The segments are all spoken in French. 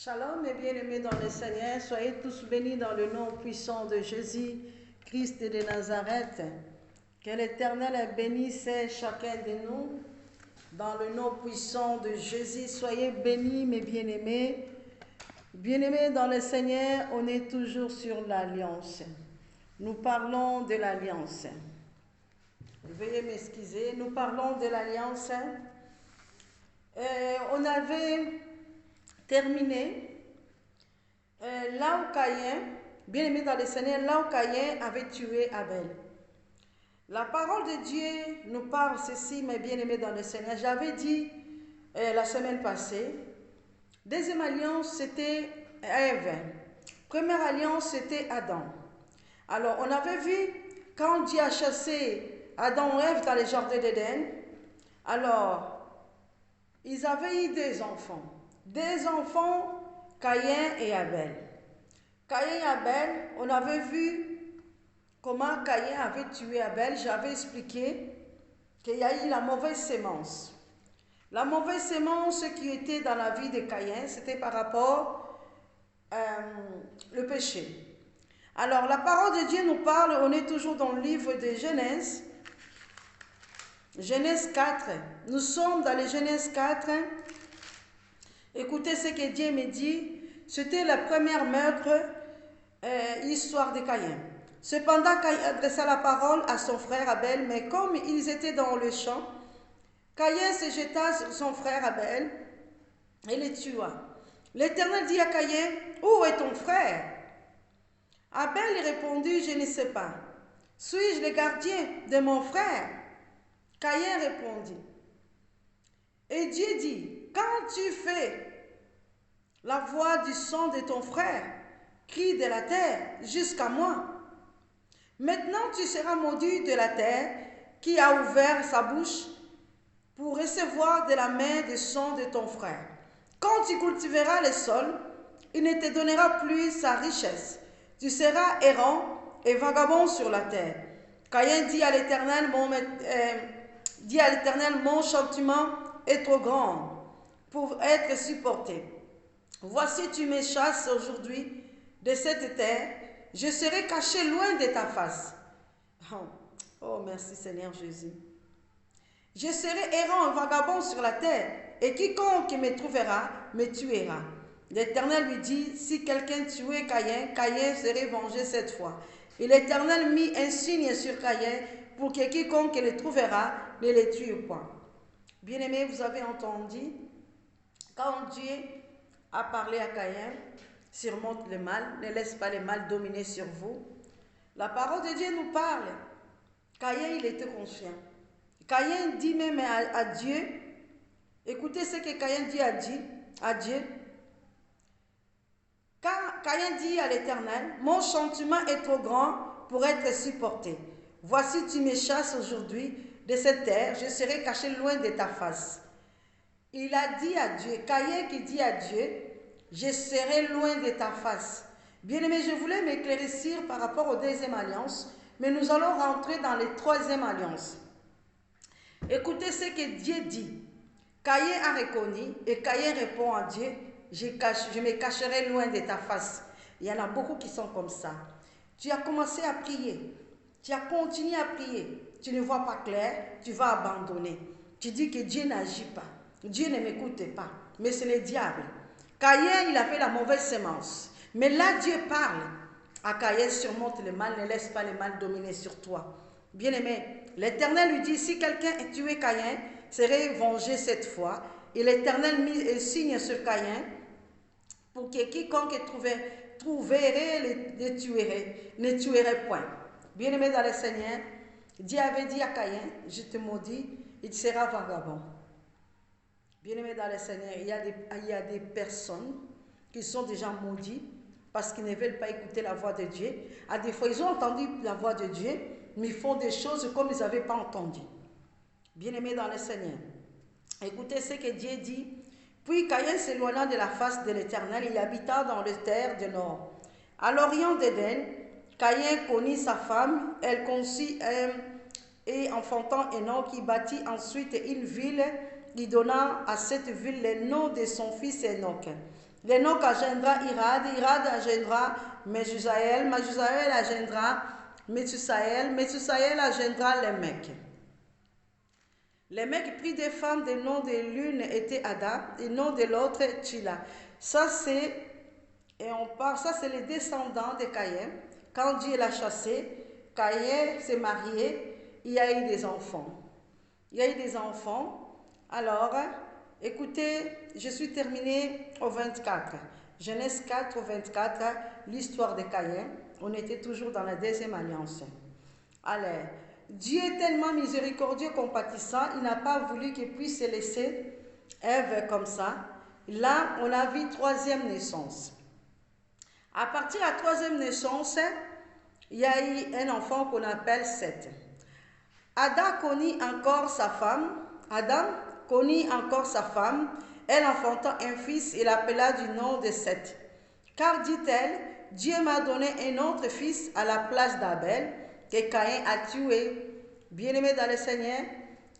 Shalom et bien-aimés dans le Seigneur, soyez tous bénis dans le nom puissant de Jésus, Christ de Nazareth. Que l'Éternel bénisse chacun de nous dans le nom puissant de Jésus. Soyez bénis mes bien-aimés. Bien-aimés dans le Seigneur, on est toujours sur l'alliance. Nous parlons de l'alliance. Veuillez m'excuser, nous parlons de l'alliance. On avait terminé là où Caïn, bien aimé dans le Seigneur, là où Caïn avait tué Abel. La parole de Dieu nous parle ceci, mes bien-aimés dans le Seigneur. J'avais dit la semaine passée, deuxième alliance c'était Ève, première alliance c'était Adam. Alors on avait vu quand Dieu a chassé Adam et Ève dans les jardins d'Éden, alors ils avaient eu deux enfants, Caïn et Abel. Caïn et Abel, on avait vu comment Caïn avait tué Abel. J'avais expliqué qu'il y a eu la mauvaise sémence. La mauvaise sémence qui était dans la vie de Caïn, c'était par rapport au péché. Alors la parole de Dieu nous parle, on est toujours dans le livre de Genèse. Genèse 4, nous sommes dans les Genèse 4. Écoutez ce que Dieu me dit, c'était la première meurtre, histoire de Caïn. Cependant, Caïn adressa la parole à son frère Abel, mais comme ils étaient dans le champ, Caïn se jeta sur son frère Abel et le tua. L'Éternel dit à Caïn, où est ton frère? Abel répondit, je ne sais pas. Suis-je le gardien de mon frère? Caïn répondit. Et Dieu dit, quand tu fais la voix du son de ton frère, crie de la terre jusqu'à moi. Maintenant tu seras maudit de la terre qui a ouvert sa bouche pour recevoir de la main le son de ton frère. Quand tu cultiveras le sol, il ne te donnera plus sa richesse. Tu seras errant et vagabond sur la terre. Caïn dit à l'Éternel, mon châtiment est trop grand pour être supporté. Voici, tu me chasses aujourd'hui de cette terre, je serai caché loin de ta face. Oh, merci Seigneur Jésus. Je serai errant, vagabond sur la terre, et quiconque me trouvera me tuera. L'Éternel lui dit, si quelqu'un tuait Caïn, Caïn serait vengé cette fois. Et l'Éternel mit un signe sur Caïn pour que quiconque le trouvera ne le tue point. Bien-aimés, vous avez entendu, quand Dieu a parlé à Caïn, surmonte le mal, ne laisse pas le mal dominer sur vous. La parole de Dieu nous parle. Caïn, il était conscient. Caïn dit même à Dieu, écoutez ce que Caïn dit à Dieu. Quand Caïn dit à l'Éternel, mon châtiment est trop grand pour être supporté. Voici, tu me chasses aujourd'hui de cette terre, je serai caché loin de ta face. Il a dit à Dieu, Caïn qui dit à Dieu, je serai loin de ta face. Bien-aimé, je voulais m'éclaircir par rapport aux deuxième alliance, mais nous allons rentrer dans les troisième alliance. Écoutez ce que Dieu dit. Caïn a reconnu et Caïn répond à Dieu, je me cacherai loin de ta face. Il y en a beaucoup qui sont comme ça. Tu as commencé à prier, tu as continué à prier, tu ne vois pas clair, tu vas abandonner. Tu dis que Dieu n'agit pas, Dieu ne m'écoute pas, mais c'est le diable. Caïn, il a fait la mauvaise sémence. Mais là, Dieu parle à Caïn, surmonte le mal, ne laisse pas le mal dominer sur toi. Bien-aimé, l'Éternel lui dit, si quelqu'un a tué Caïn, serait vengé cette fois. Et l'Éternel mit un signe sur Caïn pour que quiconque trouverait ne tuerait point. Bien-aimé dans le Seigneur, Dieu avait dit à Caïn, je te maudis, il sera vagabond. Bien-aimés dans le Seigneur, il y a des personnes qui sont déjà maudites parce qu'ils ne veulent pas écouter la voix de Dieu. À des fois, ils ont entendu la voix de Dieu, mais ils font des choses comme ils n'avaient pas entendu. Bien-aimés dans le Seigneur, écoutez ce que Dieu dit. Puis Caïn s'éloigna de la face de l'Éternel, il habita dans les terres du nord. À l'orient d'Éden, Caïn connut sa femme, elle conçut et enfantant Enoch, qui bâtit ensuite une ville. Il donna à cette ville le nom de son fils Enoch. L'Enoch engendra Irad, Irad engendra Mejusaël, Mejusaël engendra Methusaël, Methusaël engendra Lémec. Lémec prit des femmes, le nom de l'une était Ada, et le nom de l'autre Tchila. Ça c'est les descendants de Caïn. Quand Dieu l'a chassé, Caïn s'est marié, il y a eu des enfants. Alors, écoutez, je suis terminée au 24. Genèse 4 au 24, l'histoire de Caïn. On était toujours dans la deuxième alliance. Allez, Dieu est tellement miséricordieux, compatissant, il n'a pas voulu qu'il puisse laisser Ève comme ça. Là, on a vu troisième naissance. À partir de la troisième naissance, il y a eu un enfant qu'on appelle Seth. Adam connut encore sa femme. Elle enfanta un fils et l'appela du nom de Seth. Car, dit-elle, Dieu m'a donné un autre fils à la place d'Abel que Caïn a tué. Bien-aimé dans le Seigneur,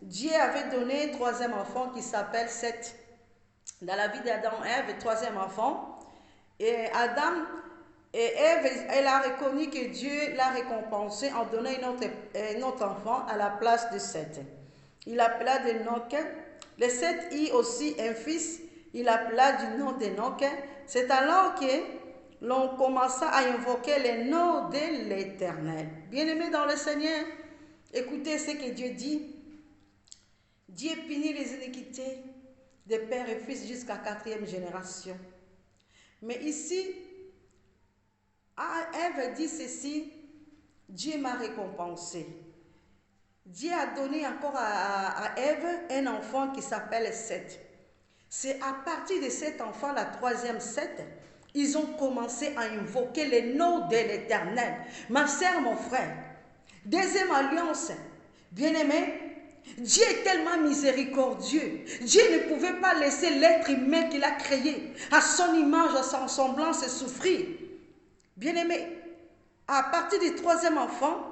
Dieu avait donné un troisième enfant qui s'appelle Seth. Dans la vie d'Adam et Ève, troisième enfant. Et Adam et Ève, elle a reconnu que Dieu l'a récompensé en donnant un autre enfant à la place de Seth. Il appela d'Enoch. Le Seth eut aussi un fils, il appela du nom d'Enoch. C'est alors que l'on commença à invoquer le nom de l'Éternel. Bien-aimés dans le Seigneur, écoutez ce que Dieu dit. Dieu punit les iniquités de père et fils jusqu'à 4e génération. Mais ici, Ève dit ceci, Dieu m'a récompensé. Dieu a donné encore à Ève un enfant qui s'appelle Seth. C'est à partir de cet enfant, la troisième Seth, ils ont commencé à invoquer le nom de l'Éternel. Ma sœur, mon frère, deuxième alliance, bien-aimé, Dieu est tellement miséricordieux. Dieu ne pouvait pas laisser l'être humain qu'il a créé à son image, à son semblance souffrir. Bien-aimé, à partir du troisième enfant,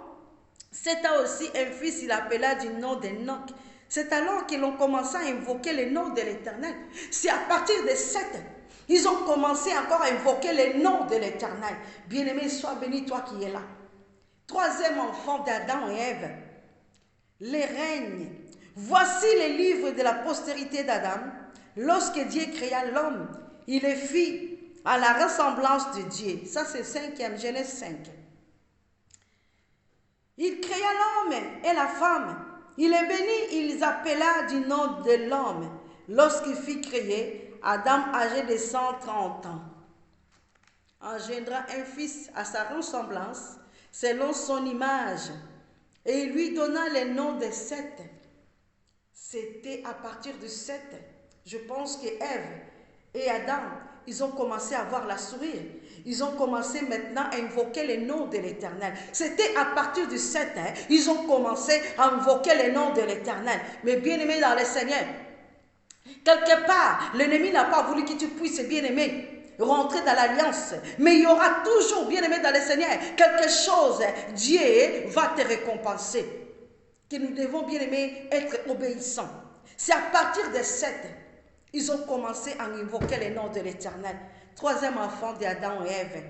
Seth a aussi un fils, il appela du nom d'Enoch. C'est alors qu'ils ont commencé à invoquer le nom de l'Éternel. C'est à partir de Seth, ils ont commencé encore à invoquer le nom de l'Éternel. Bien-aimé, sois béni toi qui es là. Troisième enfant d'Adam et Ève, les règnes. Voici les livres de la postérité d'Adam. Lorsque Dieu créa l'homme, il le fit à la ressemblance de Dieu. Ça c'est 5e, Genèse 5. Il créa l'homme et la femme. Il les bénit, il les appela du nom de l'homme. Lorsqu'il fut créé, Adam, âgé de 130 ans, engendra un fils à sa ressemblance, selon son image, et il lui donna le nom de Seth. C'était à partir de Seth, je pense que Ève et Adam, ils ont commencé à voir la sourire. Ils ont commencé maintenant à invoquer le nom de l'Éternel. C'était à partir de Seth, ils ont commencé à invoquer le nom de l'Éternel. Mais bien-aimé dans le Seigneur, quelque part, l'ennemi n'a pas voulu que tu puisses, bien-aimé, rentrer dans l'alliance. Mais il y aura toujours, bien-aimé dans le Seigneur, quelque chose, Dieu va te récompenser. Que nous devons, bien-aimé, être obéissants. C'est à partir de Seth, ils ont commencé à invoquer le nom de l'Éternel. Troisième enfant d'Adam et Ève.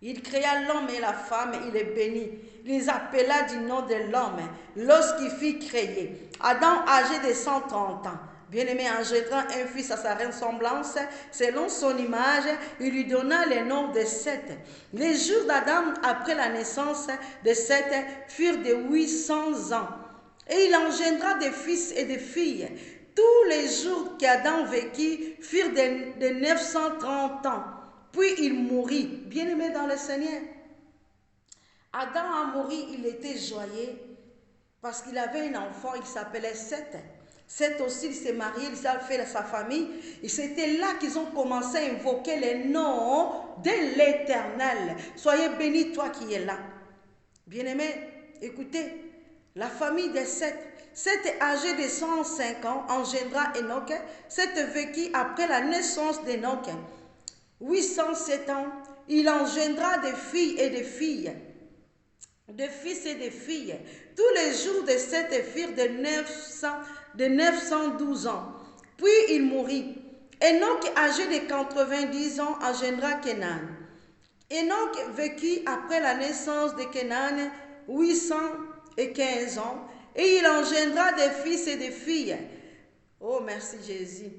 Il créa l'homme et la femme, il les bénit. Il les appela du nom de l'homme lorsqu'il fut créé. Adam, âgé de 130 ans, bien-aimé, engendra un fils à sa ressemblance, selon son image, il lui donna le nom de Seth. Les jours d'Adam, après la naissance de Seth, furent de 800 ans. Et il engendra des fils et des filles. Tous les jours qu'Adam vécut furent de 930 ans. Puis il mourut. Bien-aimé dans le Seigneur, Adam a mouru, il était joyeux parce qu'il avait un enfant, il s'appelait Seth. Seth aussi, il s'est marié, il a fait sa famille. Et c'était là qu'ils ont commencé à invoquer le nom de l'Éternel. Soyez bénis, toi qui es là. Bien-aimé, écoutez, la famille de Seth. Seth, âgé de 105 ans, engendra Enoch. Seth vécut après la naissance d'Enoch 807 ans. Il engendra des filles et des filles, des fils et des filles. Tous les jours de Seth furent de 912 ans. Puis il mourut. Enoch, âgé de 90 ans, engendra Kenan. Enoch vécut après la naissance de Kenan 815 ans et il engendra des fils et des filles. Oh, merci Jésus.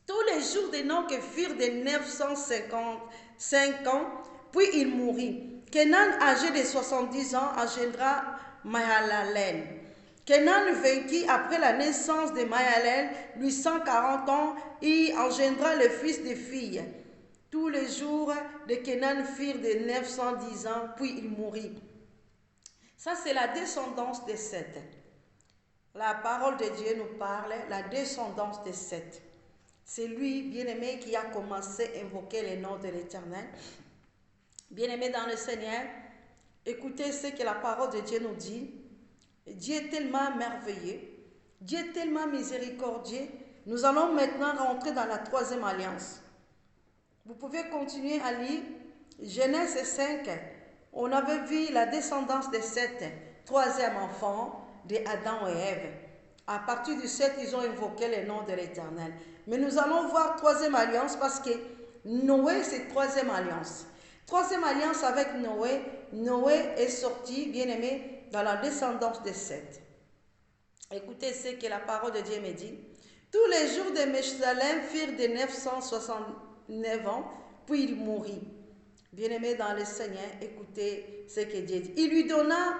Tous les jours d'Enoch furent de 955 ans, puis il mourut. Kenan, âgé de 70 ans, engendra Mahalalel. Kenan vécut après la naissance de Mahalalel 840 ans et il engendra le fils des filles. Tous les jours de Kenan furent de 910 ans, puis il mourut. Ça, c'est la descendance de Seth. La parole de Dieu nous parle, la descendance de Seth. C'est lui, bien-aimé, qui a commencé à invoquer le nom de l'Éternel. Bien-aimé dans le Seigneur, écoutez ce que la parole de Dieu nous dit. Dieu est tellement merveilleux, Dieu est tellement miséricordieux. Nous allons maintenant rentrer dans la troisième alliance. Vous pouvez continuer à lire Genèse 5. On avait vu la descendance de Seth, troisième enfant de Adam et Ève. À partir du 7, ils ont invoqué le nom de l'Éternel. Mais nous allons voir troisième alliance parce que Noé, c'est troisième alliance. Troisième alliance avec Noé. Noé est sorti, bien-aimé, dans la descendance de Seth. Écoutez ce que la parole de Dieu me dit. Tous les jours de Meshsalem furent de 969 ans, puis il mourut. Bien-aimé dans le Seigneur, écoutez ce que Dieu dit. Il lui donna,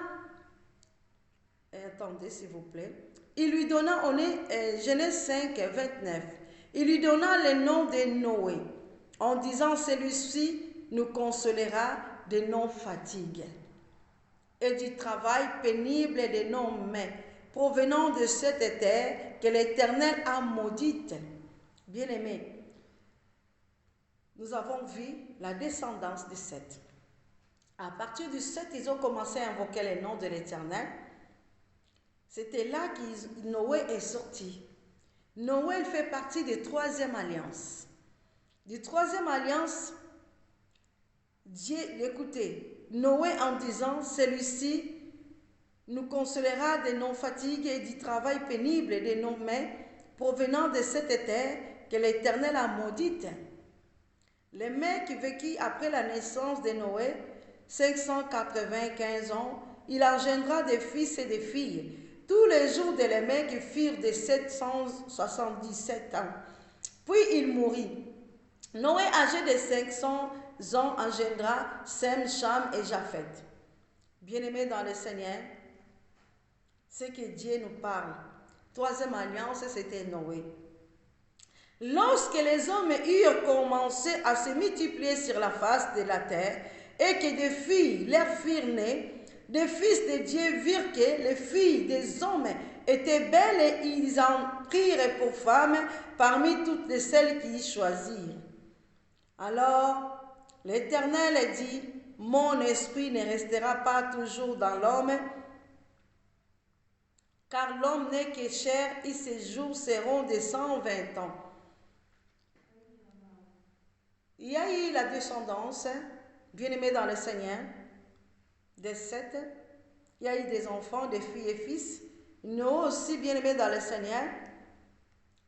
attendez s'il vous plaît, il lui donna, on est Genèse 5, 29, il lui donna le nom de Noé, en disant, celui-ci nous consolera de nos fatigues et du travail pénible de nos mains, provenant de cette terre que l'Éternel a maudite. Bien-aimé, nous avons vu la descendance de Seth. À partir du 7, ils ont commencé à invoquer le nom de l'Éternel. C'était là que Noé est sorti. Noé il fait partie de troisième alliance. Du troisième alliance, Dieu, écoutez, Noé en disant, celui-ci nous consolera de nos fatigues et du travail pénible de nos mains, provenant de cette terre que l'Éternel a maudite. Les mecs qui vécut après la naissance de Noé, 595 ans, il engendra des fils et des filles. Tous les jours de les mecs furent de 777 ans. Puis il mourut. Noé, âgé de 500 ans, engendra Sem, Cham et Japhet. Bien-aimés dans le Seigneur, c'est que Dieu nous parle. Troisième alliance, c'était Noé. Lorsque les hommes eurent commencé à se multiplier sur la face de la terre et que des filles leur furent nées, des fils de Dieu virent que les filles des hommes étaient belles et ils en prirent pour femmes parmi toutes celles qu'ils choisirent. Alors l'Éternel dit, mon esprit ne restera pas toujours dans l'homme, car l'homme n'est que chair et ses jours seront de 120 ans. Il y a eu la descendance, bien-aimés dans le Seigneur, des Seth. Il y a eu des enfants, des filles et fils. Nous aussi, bien-aimés dans le Seigneur,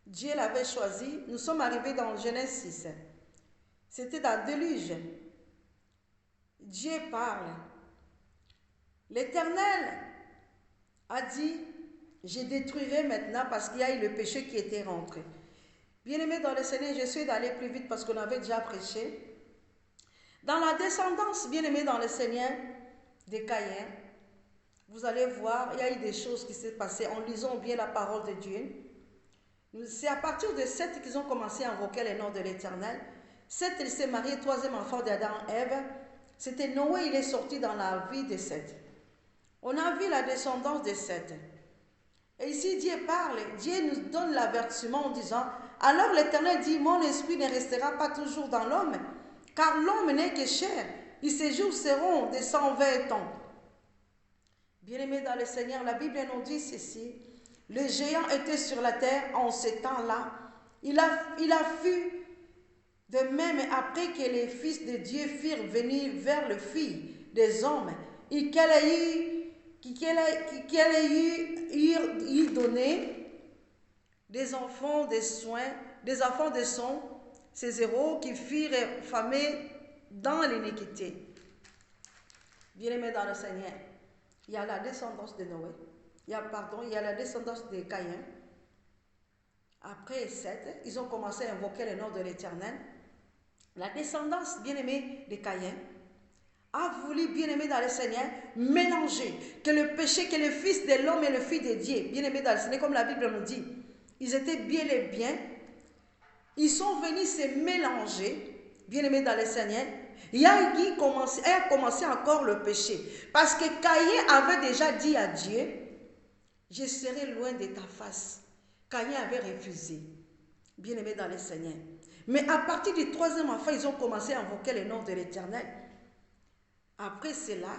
Dieu l'avait choisi. Nous sommes arrivés dans Genèse 6. C'était dans le déluge. Dieu parle. L'Éternel a dit, je détruirai maintenant parce qu'il y a eu le péché qui était rentré. Bien-aimés dans le Seigneur, j'essaie d'aller plus vite parce qu'on avait déjà prêché. Dans la descendance, bien-aimés dans le Seigneur, de Caïn, vous allez voir, il y a eu des choses qui s'est passées en lisant bien la parole de Dieu. C'est à partir de Seth qu'ils ont commencé à invoquer le nom de l'Éternel. Seth, il s'est marié, troisième enfant d'Adam et Ève. C'était Noé, il est sorti dans la vie de Seth. On a vu la descendance de Seth. Et ici, Dieu parle, Dieu nous donne l'avertissement en disant, alors l'Éternel dit, mon esprit ne restera pas toujours dans l'homme, car l'homme n'est que chair, et ses jours seront de 120 ans. Bien-aimés dans le Seigneur, la Bible nous dit ceci, le géant était sur la terre en ce temps-là. Il a fui de même après que les fils de Dieu firent venir vers le Fils des hommes, et qu'elle ait eu donné des enfants, des soins des enfants de son, ces héros qui furent famés dans l'iniquité. Bien-aimés dans le Seigneur, il y a la descendance de Noé, il y a la descendance de Caïn. Après Seth, ils ont commencé à invoquer le nom de l'Éternel. La descendance, bien-aimée, de Caïn a voulu, bien-aimé dans le Seigneur, mélanger que le péché, que le fils de l'homme et le fils de Dieu, bien-aimé dans le Seigneur, comme la Bible nous dit, ils étaient bien et bien, ils sont venus se mélanger, bien-aimé dans le Seigneur. Il a commencé encore le péché, parce que Caïn avait déjà dit à Dieu, je serai loin de ta face. Caïn avait refusé, bien-aimé dans le Seigneur. Mais à partir du troisième enfant, ils ont commencé à invoquer le nom de l'Éternel. Après cela,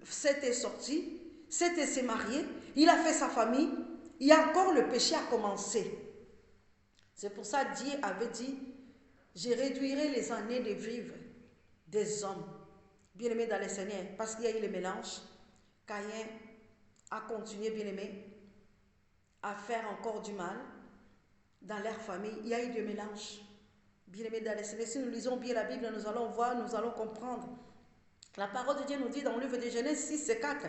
Seth est sorti, Seth s'est marié, il a fait sa famille, et encore le péché a commencé. C'est pour ça que Dieu avait dit, je réduirai les années de vivre des hommes, bien-aimés dans le Seigneur, parce qu'il y a eu le mélange. Caïn a continué, bien-aimé, à faire encore du mal dans leur famille. Il y a eu du mélange, bien-aimés dans le Seigneur. Si nous lisons bien la Bible, nous allons voir, nous allons comprendre. La parole de Dieu nous dit dans le livre de Genèse 6 et 4,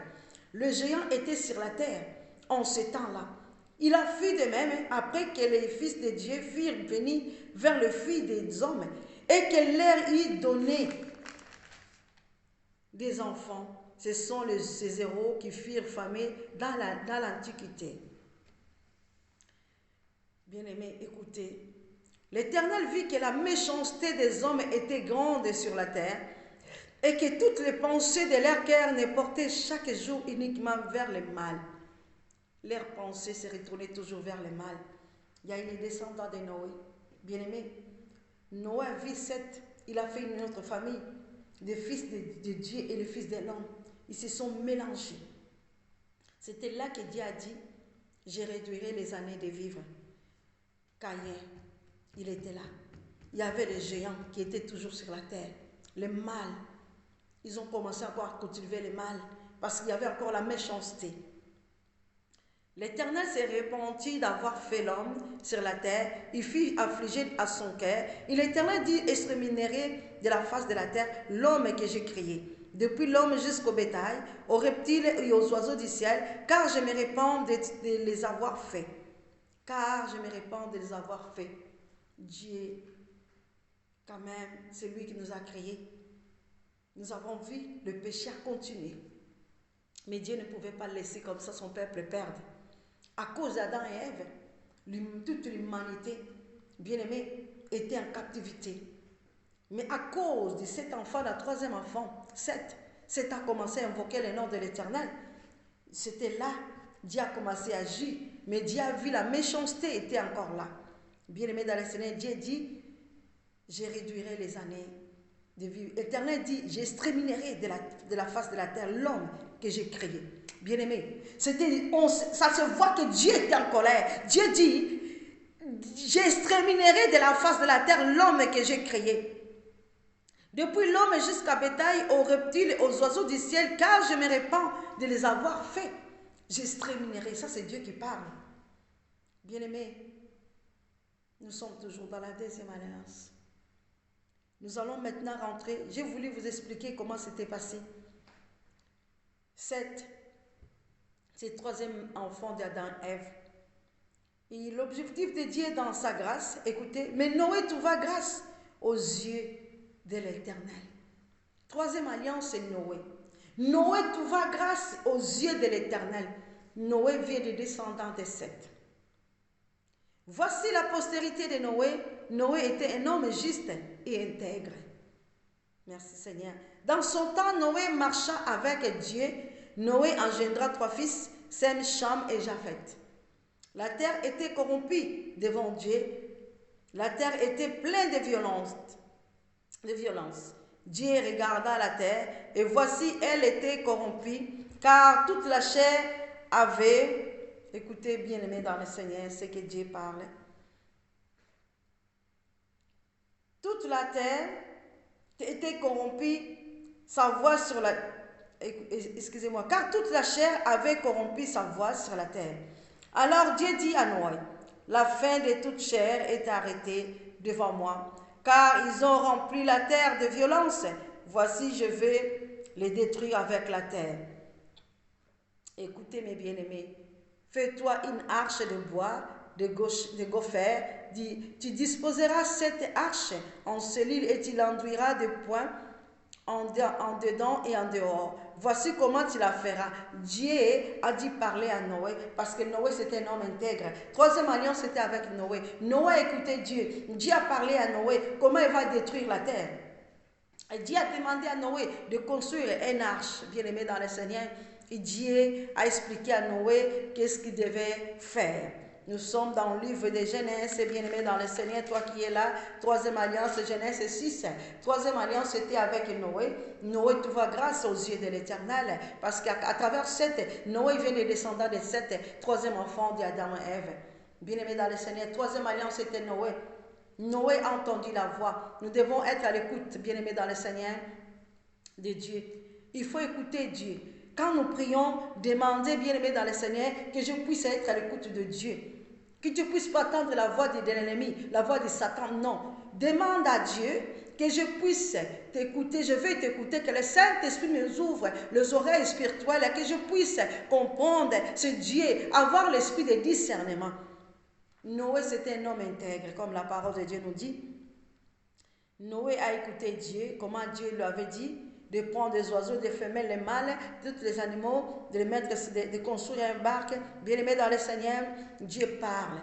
le géant était sur la terre en ce temps-là. Il a fui de même après que les fils de Dieu furent venus vers le fils des hommes et que leur eut donné des enfants. Ce sont ces héros qui furent famés dans l'Antiquité. Bien-aimés, écoutez. L'Éternel vit que la méchanceté des hommes était grande sur la terre et que toutes les pensées de leur cœur ne portaient chaque jour uniquement vers le mal. Leurs pensées se retournaient toujours vers le mal. Il y a eu les descendants de Noé. Bien-aimés, Noé vit Seth, il a fait une autre famille, des fils de Dieu et les fils de l'homme. Ils se sont mélangés. C'était là que Dieu a dit, je réduirai les années de vivre. Caïn, il était là. Il y avait les géants qui étaient toujours sur la terre. Le mal. Ils ont commencé encore à cultiver le mal parce qu'il y avait encore la méchanceté. L'Éternel s'est repenti d'avoir fait l'homme sur la terre. Il fut affligé à son cœur. Et l'Éternel dit, exterminerai de la face de la terre l'homme que j'ai créé, depuis l'homme jusqu'au bétail, aux reptiles et aux oiseaux du ciel, car je me répands de les avoir faits. Car je me répands de les avoir faits. Dieu, quand même, c'est lui qui nous a créés. Nous avons vu le péché a continué. Mais Dieu ne pouvait pas laisser comme ça son peuple perdre. À cause d'Adam et Ève, toute l'humanité, bien-aimée, était en captivité. Mais à cause de cet enfant, le troisième enfant, Seth a commencé à invoquer le nom de l'Éternel. C'était là, Dieu a commencé à agir. Mais Dieu a vu la méchanceté était encore là. Bien-aimé dans le Seigneur, Dieu dit, je réduirai les années de vie. L'Éternel dit, j'exterminerai de la face de la terre l'homme que j'ai créé. Bien-aimé, ça se voit que Dieu était en colère. Dieu dit, j'exterminerai de la face de la terre l'homme que j'ai créé. Depuis l'homme jusqu'à bétail, aux reptiles, aux oiseaux du ciel, car je me répands de les avoir faits. J'exterminerai. Ça, c'est Dieu qui parle. Bien-aimé, nous sommes toujours dans la deuxième alliance. Nous allons maintenant rentrer. J'ai voulu vous expliquer comment c'était passé. Seth, c'est le troisième enfant d'Adam et Ève. Et l'objectif de Dieu dans sa grâce, écoutez, mais Noé trouva grâce aux yeux de l'Éternel. Troisième alliance, c'est Noé. Noé trouva grâce aux yeux de l'Éternel. Noé vient des descendants de Seth. Voici la postérité de Noé. Noé était un homme juste et intègre. Merci Seigneur. Dans son temps, Noé marcha avec Dieu. Noé engendra 3 fils, Sem, Cham et Japheth. La terre était corrompue devant Dieu. La terre était pleine de violence. Dieu regarda la terre et voici, elle était corrompue, car toute la chair avait, écoutez bien aimé dans le Seigneur, ce que Dieu parle. Toute la terre était corrompue, sa voix sur la... Excusez-moi, car toute la chair avait corrompu sa voix sur la terre. Alors Dieu dit à Noé, La fin de toute chair est arrêtée devant moi, car ils ont rempli la terre de violence. Voici, je vais les détruire avec la terre. Écoutez mes bien-aimés, fais-toi une arche de bois, de gopher, tu disposeras cette arche en cellule et tu l'enduiras de points en dedans et en dehors. Voici comment tu la feras. Dieu a dit parler à Noé, parce que Noé c'était un homme intègre. Troisième alliance c'était avec Noé. Noé a écouté Dieu. Dieu a parlé à Noé comment il va détruire la terre. Et Dieu a demandé à Noé de construire une arche, bien aimé dans le Seigneur. Et Dieu a expliqué à Noé qu'est-ce qu'il devait faire. Nous sommes dans le livre de Genèse, bien-aimé dans le Seigneur, toi qui es là. Troisième alliance, Genèse 6. Troisième alliance, c'était avec Noé. Noé trouva grâce aux yeux de l'Éternel, parce qu'à travers cette, Noé vient des descendants de Seth, troisième enfant d'Adam et Ève. Bien-aimé dans le Seigneur, troisième alliance, c'était Noé. Noé a entendu la voix. Nous devons être à l'écoute, bien-aimé dans le Seigneur, de Dieu. Il faut écouter Dieu. Quand nous prions, demandez, bien-aimé dans le Seigneur, que je puisse être à l'écoute de Dieu. Que tu ne puisses pas entendre la voix de l'ennemi, la voix de Satan. Non. Demande à Dieu que je puisse t'écouter. Je veux t'écouter, que le Saint-Esprit nous ouvre les oreilles spirituelles, que je puisse comprendre ce Dieu, avoir l'esprit de discernement. Noé, c'était un homme intègre, comme la parole de Dieu nous dit. Noé a écouté Dieu, comment Dieu lui avait dit, de prendre des oiseaux, des femelles, les mâles, tous les animaux, de les mettre, de construire une barque. Bien-aimé dans le Seigneur, Dieu parle.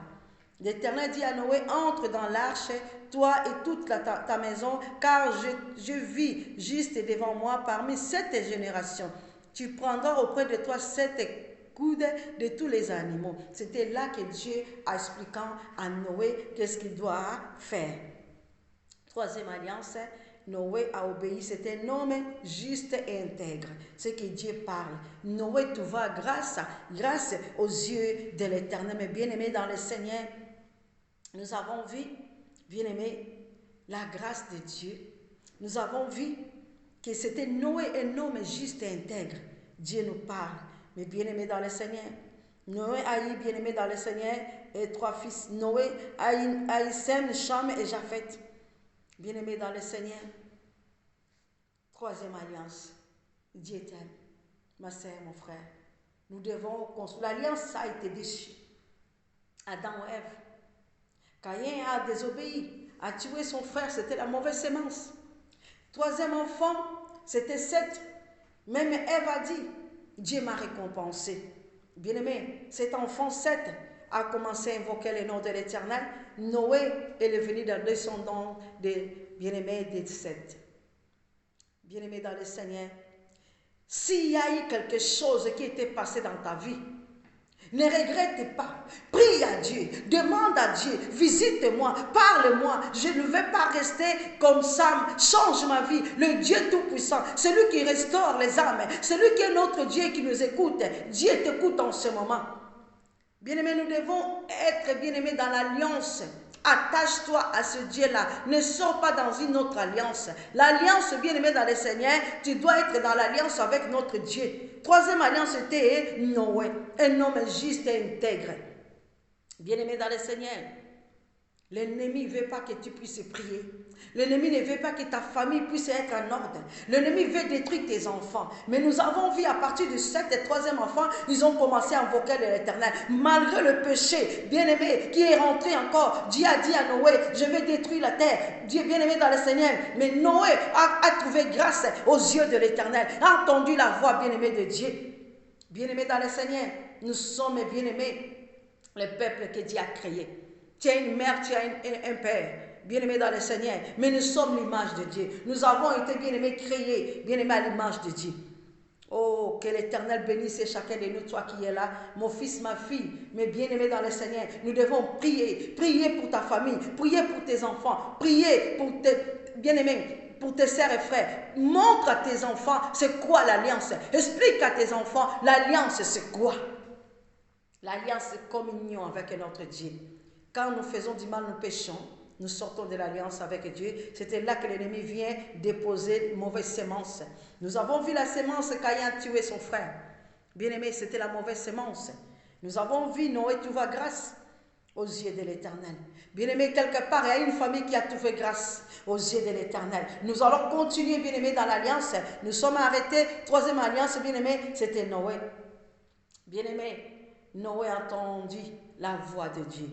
L'Éternel dit à Noé, entre dans l'arche, toi et toute ta maison, car je vis juste devant moi parmi cette génération. Tu prendras auprès de toi 7 coudes de tous les animaux. C'était là que Dieu a expliqué à Noé qu'est-ce qu'il doit faire. Troisième alliance, Noé a obéi, c'est un homme juste et intègre. C'est que Dieu parle. Noé trouva grâce aux yeux de l'Éternel. Mais bien-aimé dans le Seigneur, nous avons vu, bien-aimé, la grâce de Dieu. Nous avons vu que c'était Noé, un homme juste et intègre. Dieu nous parle. Mais bien-aimé dans le Seigneur, Noé a eu, bien-aimé dans le Seigneur, et 3 fils. Noé a eu Sem, Cham et Japheth. Bien-aimé dans le Seigneur, troisième alliance, Dieu t'aime, ma sœur, mon frère. Nous devons construire. L'alliance a été déchue. Adam et Ève. Caïn a désobéi, a tué son frère, c'était la mauvaise sémence. Troisième enfant, c'était Seth. Même Ève a dit, Dieu m'a récompensé. Bien-aimé, cet enfant Seth a commencé à invoquer le nom de l'Éternel. Noé est devenu le descendant des bien-aimés de Seth. Bien-aimé dans le Seigneur, s'il y a eu quelque chose qui était passé dans ta vie, ne regrette pas, prie à Dieu, demande à Dieu, visite-moi, parle-moi, je ne vais pas rester comme ça, change ma vie, le Dieu Tout-Puissant, celui qui restaure les âmes, celui qui est notre Dieu qui nous écoute, Dieu t'écoute en ce moment. Bien-aimés, nous devons être bien-aimés dans l'alliance. Attache-toi à ce Dieu-là. Ne sors pas dans une autre alliance. L'alliance, bien-aimé dans le Seigneur, tu dois être dans l'alliance avec notre Dieu. Troisième alliance, c'était Noé, un homme juste et intègre. Bien-aimé dans le Seigneur, l'ennemi ne veut pas que tu puisses prier. L'ennemi ne veut pas que ta famille puisse être en ordre. L'ennemi veut détruire tes enfants. Mais nous avons vu à partir de 7 et 3e enfant, ils ont commencé à invoquer l'Éternel. Malgré le péché, bien-aimé, qui est rentré encore, Dieu a dit à Noé, je vais détruire la terre. Dieu bien-aimé dans le Seigneur. Mais Noé a trouvé grâce aux yeux de l'Éternel, a entendu la voix bien-aimée de Dieu. Bien-aimé dans le Seigneur, nous sommes bien-aimés, le peuple que Dieu a créé. Tu as une mère, tu as un père, bien-aimé dans le Seigneur, mais nous sommes l'image de Dieu. Nous avons été bien-aimés, créés, bien-aimés à l'image de Dieu. Oh, que l'Éternel bénisse chacun de nous, toi qui es là, mon fils, ma fille, mes bien-aimés dans le Seigneur. Nous devons prier, prier pour ta famille, prier pour tes enfants, prier pour tes bien-aimés, pour tes sœurs et frères. Montre à tes enfants c'est quoi l'alliance. Explique à tes enfants l'alliance c'est quoi. L'alliance c'est communion avec notre Dieu. Quand nous faisons du mal, nous péchons, nous sortons de l'alliance avec Dieu. C'était là que l'ennemi vient déposer une mauvaise sémence. Nous avons vu la sémence Caïn tuer son frère. Bien-aimé, c'était la mauvaise sémence. Nous avons vu Noé trouver grâce aux yeux de l'Éternel. Bien-aimé, quelque part, il y a une famille qui a trouvé grâce aux yeux de l'Éternel. Nous allons continuer, bien-aimé, dans l'alliance. Nous sommes arrêtés. Troisième alliance, bien-aimé, c'était Noé. Bien-aimé, Noé a entendu la voix de Dieu.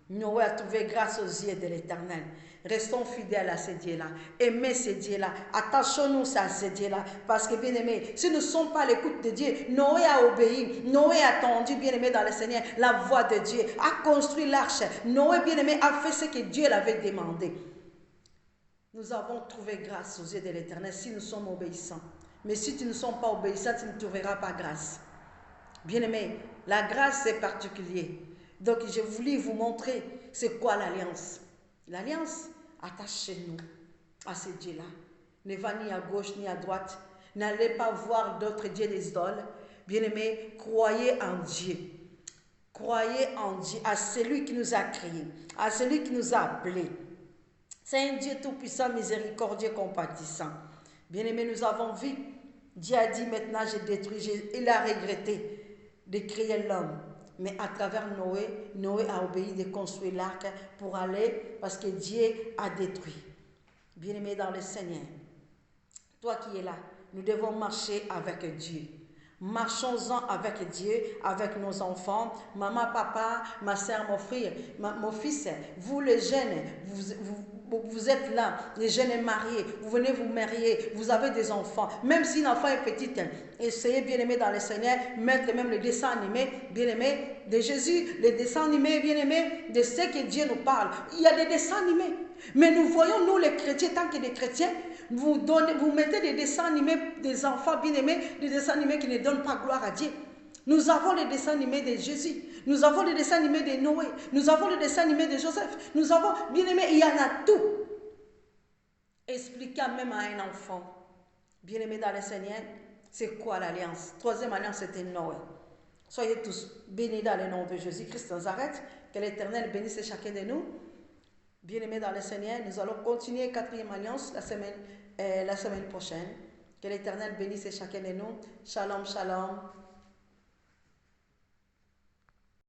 Noé a trouvé grâce aux yeux de l'Éternel. Restons fidèles à ces dieux-là. Aimez ces dieux-là. Attachons-nous à ces dieux-là. Parce que, bien-aimés, si nous ne sommes pas à l'écoute de Dieu, Noé a obéi. Noé a attendu, bien-aimé, dans le Seigneur, la voix de Dieu. A construit l'arche. Noé, bien-aimé, a fait ce que Dieu l'avait demandé. Nous avons trouvé grâce aux yeux de l'Éternel si nous sommes obéissants. Mais si tu ne sommes pas obéissant, tu ne trouveras pas grâce. Bien-aimé, la grâce c'est particulier. Donc, je voulais vous montrer c'est quoi l'alliance. L'alliance, attachez-nous à ces dieux-là. Ne va ni à gauche ni à droite. N'allez pas voir d'autres dieux des idoles. Bien-aimés, croyez en Dieu. Croyez en Dieu, à celui qui nous a créés, à celui qui nous a appelés. C'est un Dieu tout-puissant, miséricordieux, compatissant. Bien-aimés, nous avons vu, Dieu a dit maintenant, j'ai détruit, il a regretté de créer l'homme. Mais à travers Noé, Noé a obéi de construire l'arc pour aller, parce que Dieu a détruit. Bien-aimé dans le Seigneur, toi qui es là, nous devons marcher avec Dieu. Marchons-en avec Dieu, avec nos enfants, maman, papa, ma soeur, mon frère, mon fils, vous les jeunes, vous êtes là, les jeunes mariés, vous venez vous marier, vous avez des enfants, même si l'enfant est petit, essayez bien aimé dans le Seigneur, mettre même les dessins animés, bien aimé de Jésus, les dessins animés, bien aimé de ce que Dieu nous parle. Il y a des dessins animés, mais nous voyons, nous les chrétiens, tant que des chrétiens, vous mettez des dessins animés des enfants bien-aimés, des dessins animés qui ne donnent pas gloire à Dieu. Nous avons les dessins animés de Jésus, nous avons les dessins animés de Noé, nous avons les dessins animés de Joseph, nous avons, bien-aimés, il y en a tout. Expliquez même à un enfant, bien-aimé dans le Seigneur, c'est quoi l'alliance? Troisième alliance, c'était Noé. Soyez tous bénis dans le nom de Jésus-Christ de Nazareth, que l'Éternel bénisse chacun de nous. Bien-aimés dans le Seigneur, nous allons continuer quatrième alliance la semaine prochaine. Que l'Éternel bénisse chacun de nous. Shalom, shalom.